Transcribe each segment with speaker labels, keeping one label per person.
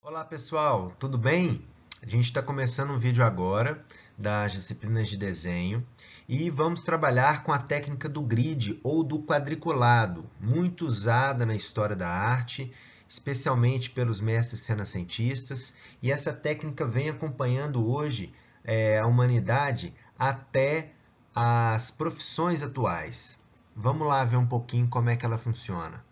Speaker 1: Olá pessoal, tudo bem? A gente está começando um vídeo agora das disciplinas de desenho e vamos trabalhar com a técnica do grid ou do quadriculado, muito usada na história da arte, especialmente pelos mestres renascentistas, e essa técnica vem acompanhando hoje a humanidade até as profissões atuais. Vamos lá ver um pouquinho como é que ela funciona.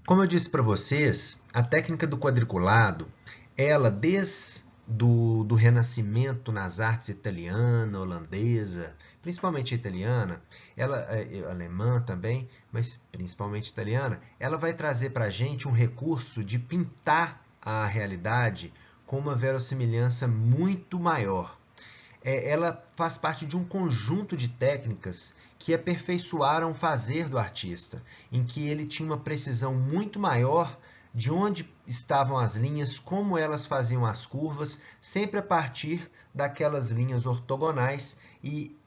Speaker 1: Como eu disse para vocês, a técnica do quadriculado, ela desde do Renascimento nas artes italiana, holandesa, principalmente italiana, ela alemã também, mas principalmente italiana, ela vai trazer para a gente um recurso de pintar a realidade com uma verossimilhança muito maior. Ela faz parte de um conjunto de técnicas que aperfeiçoaram o fazer do artista, em que ele tinha uma precisão muito maior de onde estavam as linhas, como elas faziam as curvas, sempre a partir daquelas linhas ortogonais e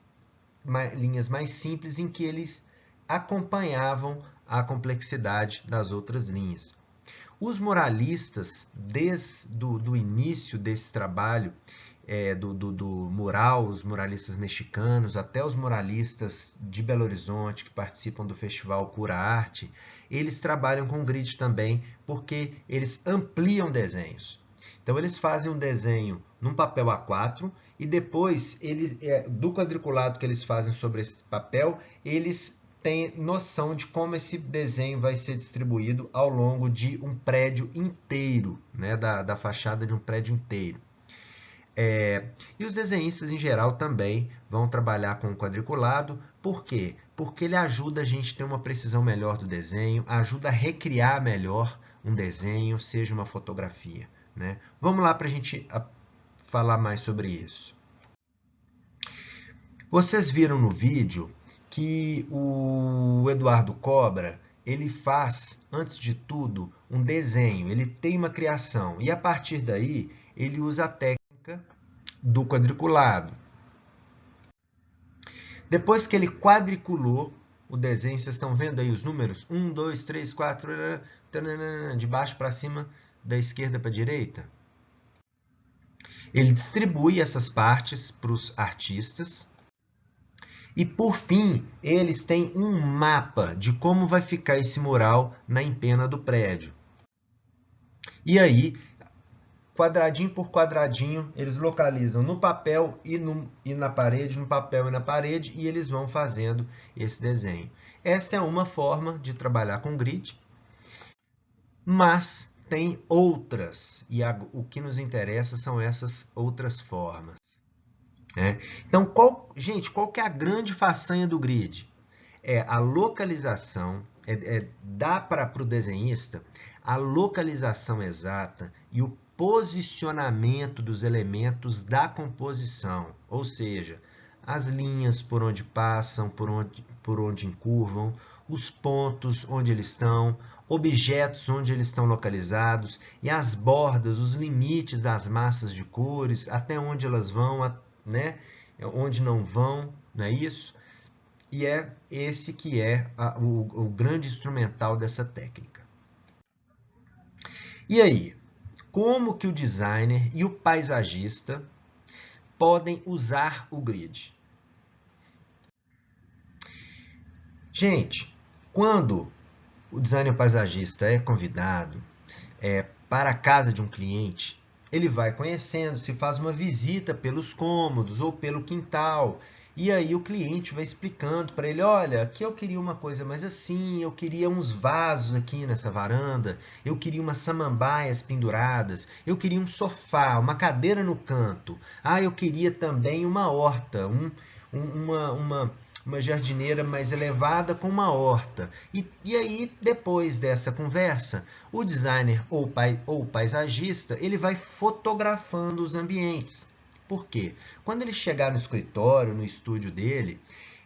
Speaker 1: linhas mais simples em que eles acompanhavam a complexidade das outras linhas. Os muralistas, desde o início desse trabalho, do mural, os muralistas mexicanos, até os muralistas de Belo Horizonte, que participam do festival Cura Arte, eles trabalham com grid também, porque eles ampliam desenhos. Então, eles fazem um desenho num papel A4 e depois, do quadriculado que eles fazem sobre esse papel, eles têm noção de como esse desenho vai ser distribuído ao longo de um prédio inteiro, né, da fachada de um prédio inteiro. E os desenhistas em geral também vão trabalhar com o quadriculado. Por quê? Porque ele ajuda a gente a ter uma precisão melhor do desenho, ajuda a recriar melhor um desenho, seja uma fotografia, né? Vamos lá para a gente falar mais sobre isso. Vocês viram no vídeo que o Eduardo Cobra, ele faz, antes de tudo, um desenho, ele tem uma criação, e a partir daí ele usa a técnica do quadriculado. Depois que ele quadriculou o desenho, vocês estão vendo aí os números? 1, 2, 3, 4, de baixo para cima, da esquerda para a direita. Ele distribui essas partes para os artistas. E, por fim, eles têm um mapa de como vai ficar esse mural na empena do prédio. E aí, quadradinho por quadradinho, eles localizam no papel e na parede, no papel e na parede, e eles vão fazendo esse desenho. Essa é uma forma de trabalhar com grid, mas tem outras, e o que nos interessa são essas outras formas. Então, gente, qual que é a grande façanha do grid? É a localização, dá para o desenhista a localização exata e o posicionamento dos elementos da composição, ou seja, as linhas por onde passam, por onde encurvam, os pontos onde eles estão, objetos onde eles estão localizados e as bordas, os limites das massas de cores, até onde elas vão, né? Onde não vão, não é isso? E é esse que é o grande instrumental dessa técnica. E aí, como que o designer e o paisagista podem usar o grid? Gente, quando o designer paisagista é convidado para a casa de um cliente, ele vai conhecendo, se faz uma visita pelos cômodos ou pelo quintal, e aí o cliente vai explicando para ele, olha, aqui eu queria uma coisa mais assim, eu queria uns vasos aqui nessa varanda, eu queria umas samambaias penduradas, eu queria um sofá, uma cadeira no canto, eu queria também uma horta, uma jardineira mais elevada com uma horta. E aí, depois dessa conversa, o designer ou paisagista, ele vai fotografando os ambientes. Por quê? Quando ele chegar no escritório, no estúdio dele,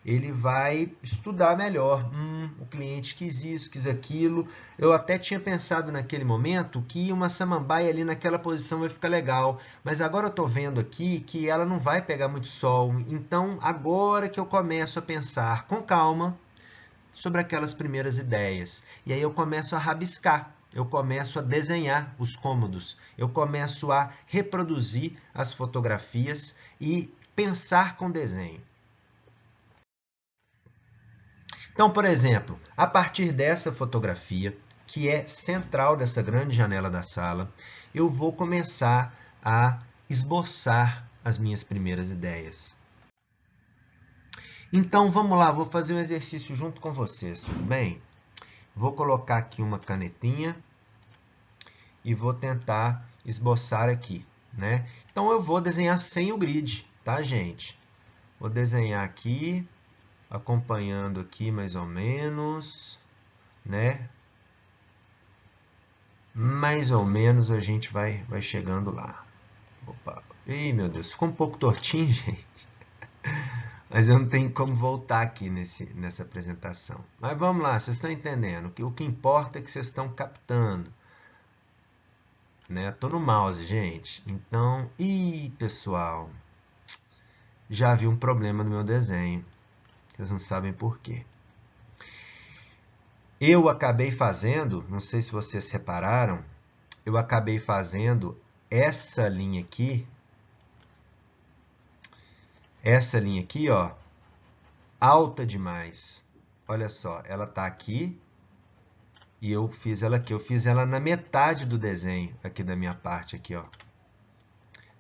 Speaker 1: ele vai estudar melhor. O cliente quis isso, quis aquilo. Eu até tinha pensado naquele momento que uma samambaia ali naquela posição vai ficar legal, mas agora eu estou vendo aqui que ela não vai pegar muito sol. Então, agora que eu começo a pensar com calma, sobre aquelas primeiras ideias. E aí eu começo a rabiscar, eu começo a desenhar os cômodos, eu começo a reproduzir as fotografias e pensar com desenho. Então, por exemplo, a partir dessa fotografia, que é central dessa grande janela da sala, eu vou começar a esboçar as minhas primeiras ideias. Então, vamos lá, vou fazer um exercício junto com vocês, tudo bem? Vou colocar aqui uma canetinha e vou tentar esboçar aqui, né? Então, eu vou desenhar sem o grid, tá, gente? Vou desenhar aqui, acompanhando aqui mais ou menos, né? Mais ou menos a gente vai chegando lá. Opa. Ih, meu Deus, ficou um pouco tortinho, gente. Mas eu não tenho como voltar aqui nessa apresentação. Mas vamos lá, vocês estão entendendo. O que importa é que vocês estão captando. Né? Estou no mouse, gente. Então, pessoal, já vi um problema no meu desenho. Vocês não sabem por quê. Eu acabei fazendo, não sei se vocês repararam, eu acabei fazendo essa linha aqui, ó, alta demais. Olha só, ela está aqui e eu fiz ela aqui. Eu fiz ela na metade do desenho, aqui da minha parte, aqui, ó.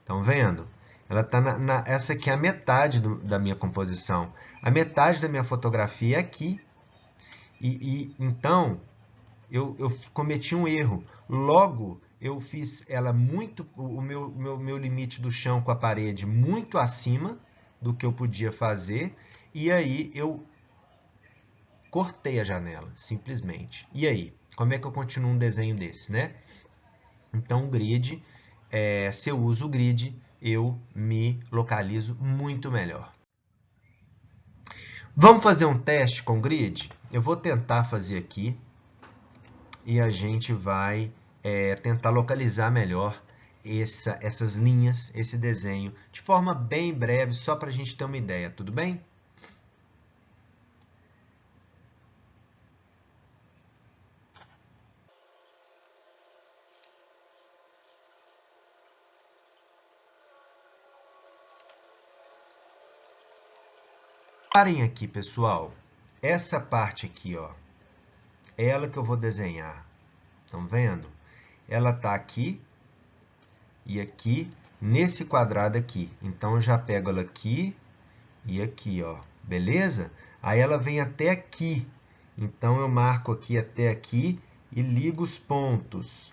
Speaker 1: Estão vendo? Ela tá essa aqui é a metade da minha composição. A metade da minha fotografia é aqui. Então, eu cometi um erro. Logo, eu fiz ela muito, o meu limite do chão com a parede muito acima do que eu podia fazer. E aí, eu cortei a janela, simplesmente. E aí? Como é que eu continuo um desenho desse, né? Então, o grid, se eu uso o grid, eu me localizo muito melhor. Vamos fazer um teste com grid? Eu vou tentar fazer aqui e a gente vai tentar localizar melhor essas linhas, esse desenho, de forma bem breve, só para a gente ter uma ideia, tudo bem? Parem aqui, pessoal. Essa parte aqui, ó, é ela que eu vou desenhar. Estão vendo? Ela está aqui e aqui, nesse quadrado aqui. Então, eu já pego ela aqui e aqui, ó. Beleza? Aí, ela vem até aqui. Então, eu marco aqui até aqui e ligo os pontos.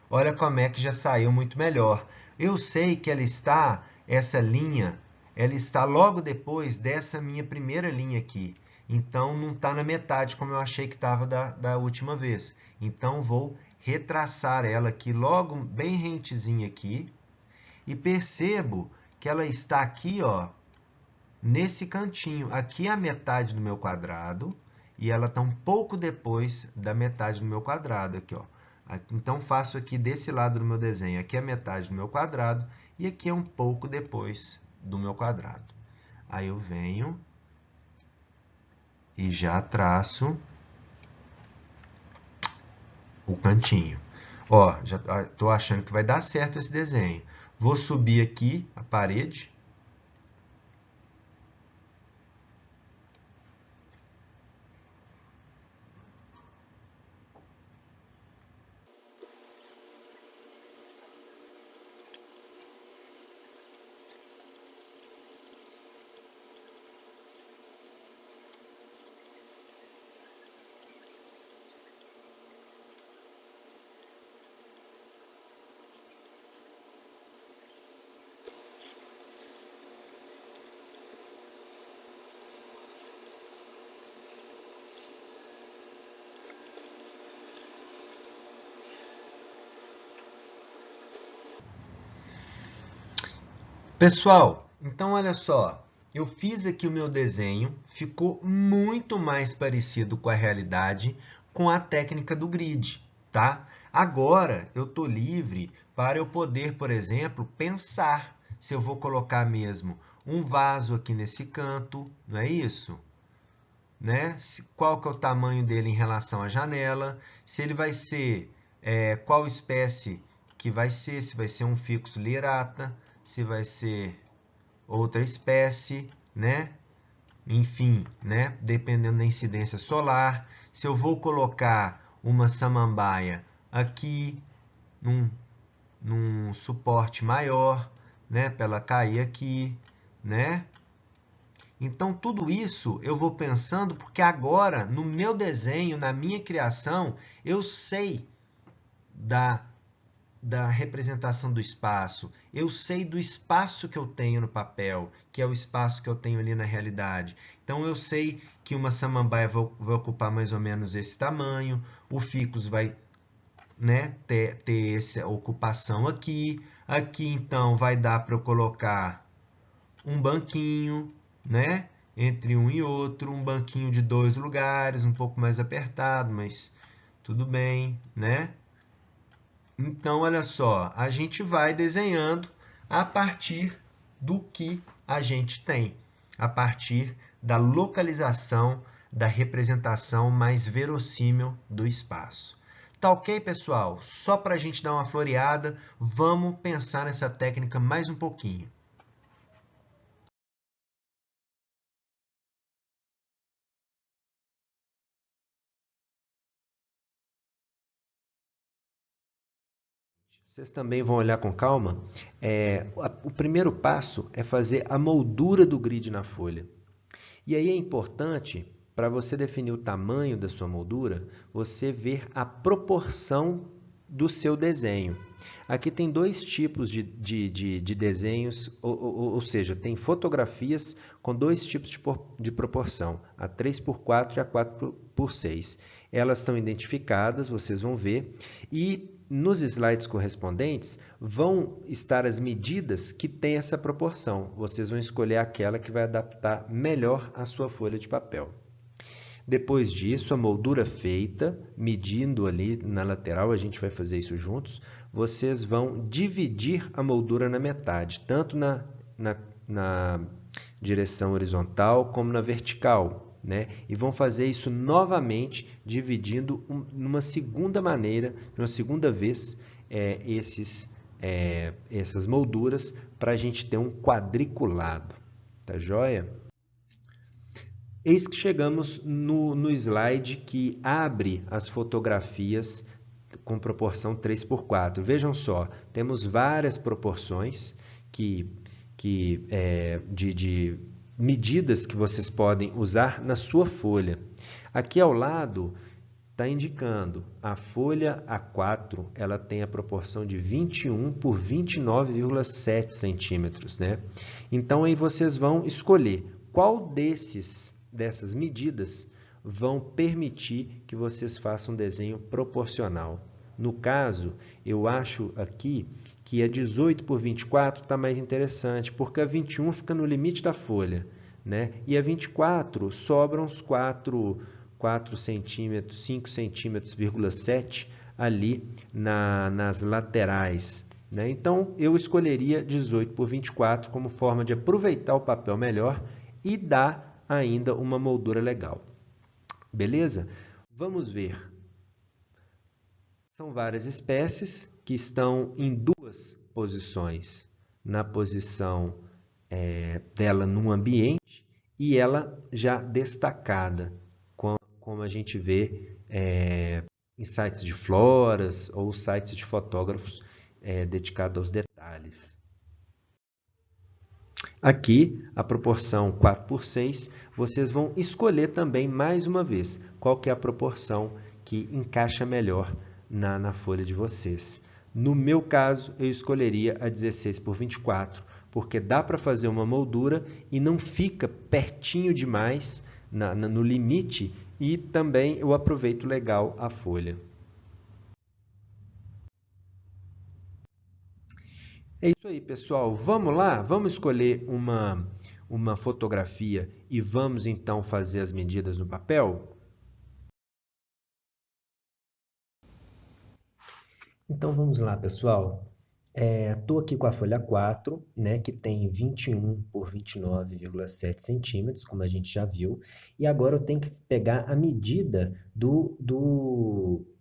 Speaker 1: Olha como é que já saiu muito melhor. Eu sei que essa linha, ela está logo depois dessa minha primeira linha aqui. Então, não está na metade, como eu achei que estava da última vez. Então, vou retraçar ela aqui, logo bem rentezinha aqui. E percebo que ela está aqui, ó, nesse cantinho. Aqui é a metade do meu quadrado. E ela está um pouco depois da metade do meu quadrado, aqui, ó. Então, faço aqui desse lado do meu desenho. Aqui é a metade do meu quadrado. E aqui é um pouco depois do meu quadrado. Aí, eu venho e já traço o cantinho. Ó, já estou achando que vai dar certo esse desenho. Vou subir aqui a parede. Pessoal, então olha só, eu fiz aqui o meu desenho, ficou muito mais parecido com a realidade com a técnica do grid, tá? Agora eu estou livre para eu poder, por exemplo, pensar se eu vou colocar mesmo um vaso aqui nesse canto, não é isso? né? Qual que é o tamanho dele em relação à janela, se ele vai ser, qual espécie que vai ser, se vai ser um Ficus lirata, se vai ser outra espécie, né? Enfim, né? Dependendo da incidência solar, se eu vou colocar uma samambaia aqui num suporte maior, né? Para ela cair aqui, né? Então, tudo isso eu vou pensando porque agora, no meu desenho, na minha criação, eu sei da, da representação do espaço, eu sei do espaço que eu tenho no papel, que é o espaço que eu tenho ali na realidade. Então, eu sei que uma samambaia vai ocupar mais ou menos esse tamanho, o ficus vai, né, ter essa ocupação aqui. Aqui, então, vai dar para eu colocar um banquinho, né? Entre um e outro, um banquinho de 2 lugares, um pouco mais apertado, mas tudo bem, né? Então, olha só, a gente vai desenhando a partir do que a gente tem, a partir da localização, da representação mais verossímil do espaço. Tá ok, pessoal? Só para a gente dar uma floreada, vamos pensar nessa técnica mais um pouquinho. Vocês também vão olhar com calma. O primeiro passo é fazer a moldura do grid na folha. E aí é importante, para você definir o tamanho da sua moldura, você ver a proporção do seu desenho. Aqui tem dois tipos de desenhos, ou seja, tem fotografias com dois tipos de proporção, a 3x4 e a 4x6. Elas estão identificadas, vocês vão ver, e nos slides correspondentes vão estar as medidas que têm essa proporção. Vocês vão escolher aquela que vai adaptar melhor à sua folha de papel. Depois disso, a moldura feita, medindo ali na lateral, a gente vai fazer isso juntos, vocês vão dividir a moldura na metade, tanto na direção horizontal como na vertical, né? E vão fazer isso novamente, dividindo numa segunda maneira, uma segunda vez, essas molduras para a gente ter um quadriculado. Tá joia? Eis que chegamos no slide que abre as fotografias com proporção 3x4. Vejam só, temos várias proporções de medidas que vocês podem usar na sua folha. Aqui ao lado está indicando a folha A4, ela tem a proporção de 21 por 29,7 centímetros, né? Então aí vocês vão escolher qual dessas medidas vão permitir que vocês façam um desenho proporcional. No caso, eu acho aqui que a 18 por 24 está mais interessante, porque a 21 fica no limite da folha, né? E a 24 sobram uns 4 centímetros, 5 centímetros,7 ali nas laterais, né? Então, eu escolheria 18 por 24 como forma de aproveitar o papel melhor e dar ainda uma moldura legal. Beleza? Vamos ver. São várias espécies que estão em duas posições. Na posição dela no ambiente e ela já destacada, como a gente vê em sites de floras ou sites de fotógrafos dedicados aos detalhes. Aqui, a proporção 4x6, vocês vão escolher também, mais uma vez, qual que é a proporção que encaixa melhor na folha de vocês. No meu caso, eu escolheria a 16 por 24, porque dá para fazer uma moldura e não fica pertinho demais no limite e também eu aproveito legal a folha. É isso aí, pessoal. Vamos lá? Vamos escolher uma fotografia e vamos então fazer as medidas no papel? Então vamos lá, pessoal.
Speaker 2: Estou aqui com a folha 4, né, que tem 21 por 29,7 centímetros, como a gente já viu, e agora eu tenho que pegar a medida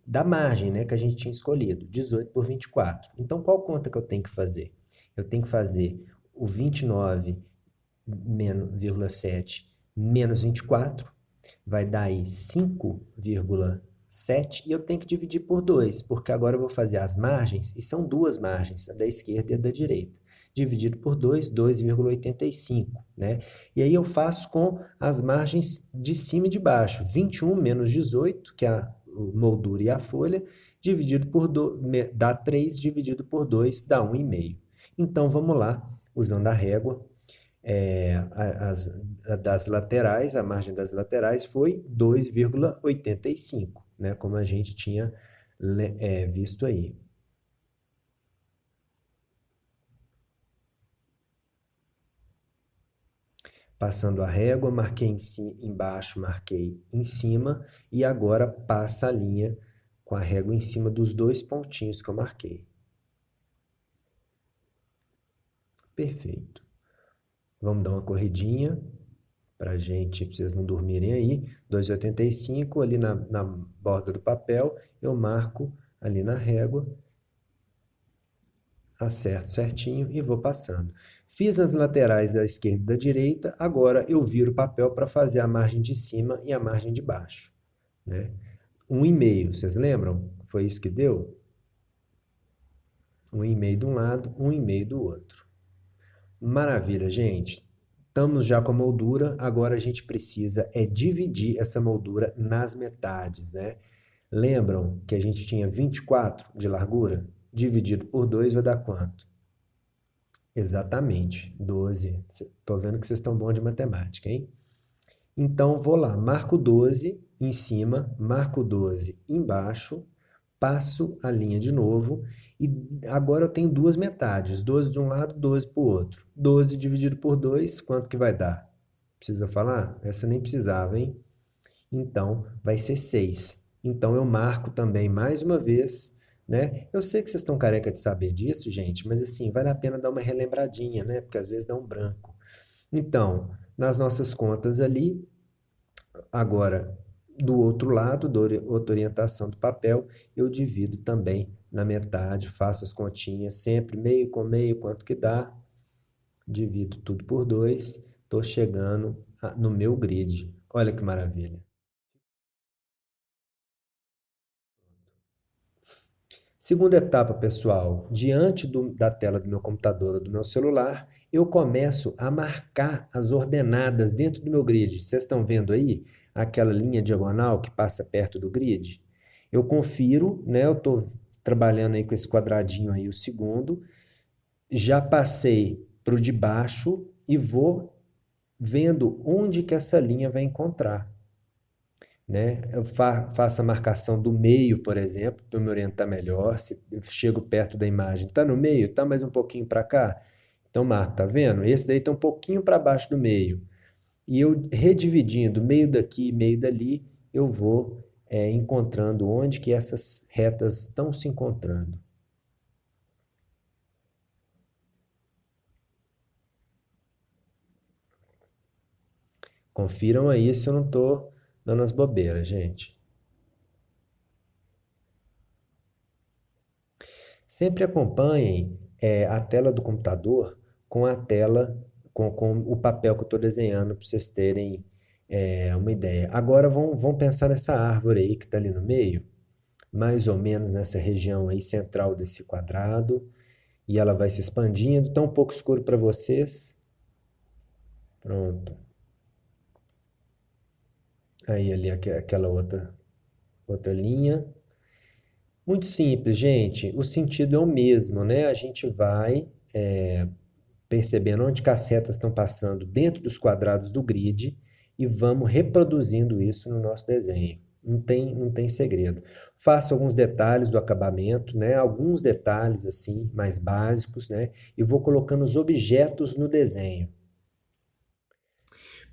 Speaker 2: da margem, né, que a gente tinha escolhido, 18 por 24. Então, qual conta que eu tenho que fazer? Eu tenho que fazer o 29,7 menos 24, vai dar aí 5,7 e eu tenho que dividir por 2, porque agora eu vou fazer as margens, e são duas margens, a da esquerda e a da direita. Dividido por 2, 2,85, né? E aí eu faço com as margens de cima e de baixo. 21 menos 18, que é a moldura e a folha, dividido por 2, dá 3, dividido por 2, dá 1,5. Então, vamos lá, usando a régua, das laterais, a margem das laterais foi 2,85, né, como a gente tinha visto aí. Passando a régua, marquei embaixo, marquei em cima, e agora passa a linha com a régua em cima dos dois pontinhos que eu marquei. Perfeito. Vamos dar uma corridinha para vocês não dormirem aí. 2,85 ali na borda do papel, eu marco ali na régua, acerto certinho e vou passando. Fiz as laterais da esquerda e da direita, agora eu viro o papel para fazer a margem de cima e a margem de baixo, né? 1,5, vocês lembram? Foi isso que deu? 1,5 de um lado, 1,5 do outro. Maravilha, gente. Estamos já com a moldura, agora a gente precisa dividir essa moldura nas metades, né? Lembram que a gente tinha 24 de largura? Dividido por 2 vai dar quanto? Exatamente, 12. Estou vendo que vocês estão bons de matemática, hein? Então, vou lá, marco 12 em cima, marco 12 embaixo, passo a linha de novo e agora eu tenho duas metades, 12 de um lado, 12 para o outro. 12 dividido por 2, quanto que vai dar? Precisa falar? Essa nem precisava, hein? Então, vai ser 6. Então, eu marco também mais uma vez, né? Eu sei que vocês estão careca de saber disso, gente, mas assim, vale a pena dar uma relembradinha, né? Porque às vezes dá um branco. Então, nas nossas contas ali, agora, do outro lado, da outra orientação do papel, eu divido também na metade, faço as continhas, sempre meio com meio, quanto que dá, divido tudo por 2, estou chegando no meu grid. Olha que maravilha. Segunda etapa, pessoal, diante da tela do meu computador ou do meu celular, eu começo a marcar as ordenadas dentro do meu grid. Vocês estão vendo aí aquela linha diagonal que passa perto do grid? Eu confiro, né? Eu estou trabalhando aí com esse quadradinho aí, o segundo. Já passei para o de baixo e vou vendo onde que essa linha vai encontrar, né? Eu faço a marcação do meio, por exemplo, para me orientar melhor. Se eu chego perto da imagem, está no meio, está mais um pouquinho para cá. Então, marco, tá vendo? Esse daí está um pouquinho para baixo do meio. E eu redividindo meio daqui, meio dali, eu vou encontrando onde que essas retas estão se encontrando. Confiram aí se eu não estou dando as bobeiras, gente. Sempre acompanhem a tela do computador com a tela, com o papel que eu estou desenhando, para vocês terem uma ideia. Agora vão pensar nessa árvore aí que está ali no meio, mais ou menos nessa região aí central desse quadrado, e ela vai se expandindo. Está um pouco escuro para vocês. Pronto. Aí ali aquela outra linha. Muito simples, gente. O sentido é o mesmo, né? A gente vai percebendo onde que as retas estão passando dentro dos quadrados do grid e vamos reproduzindo isso no nosso desenho. Não tem segredo. Faço alguns detalhes do acabamento, né? Alguns detalhes assim, mais básicos, né? E vou colocando os objetos no desenho.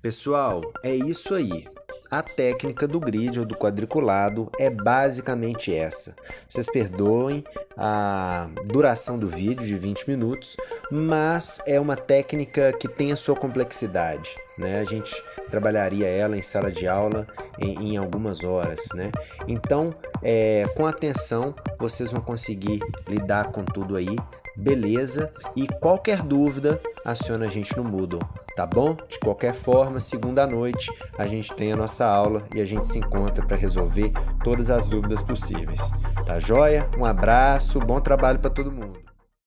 Speaker 2: Pessoal, é isso aí. A técnica do grid ou do quadriculado é basicamente essa. Vocês perdoem a duração do vídeo de 20 minutos, mas é uma técnica que tem a sua complexidade, né? A gente trabalharia ela em sala de aula em algumas horas, né? Então, com atenção, vocês vão conseguir lidar com tudo aí, beleza? E qualquer dúvida, aciona a gente no Moodle. Tá bom? De qualquer forma, segunda à noite a gente tem a nossa aula e a gente se encontra para resolver todas as dúvidas possíveis. Tá joia? Um abraço, bom trabalho para todo mundo.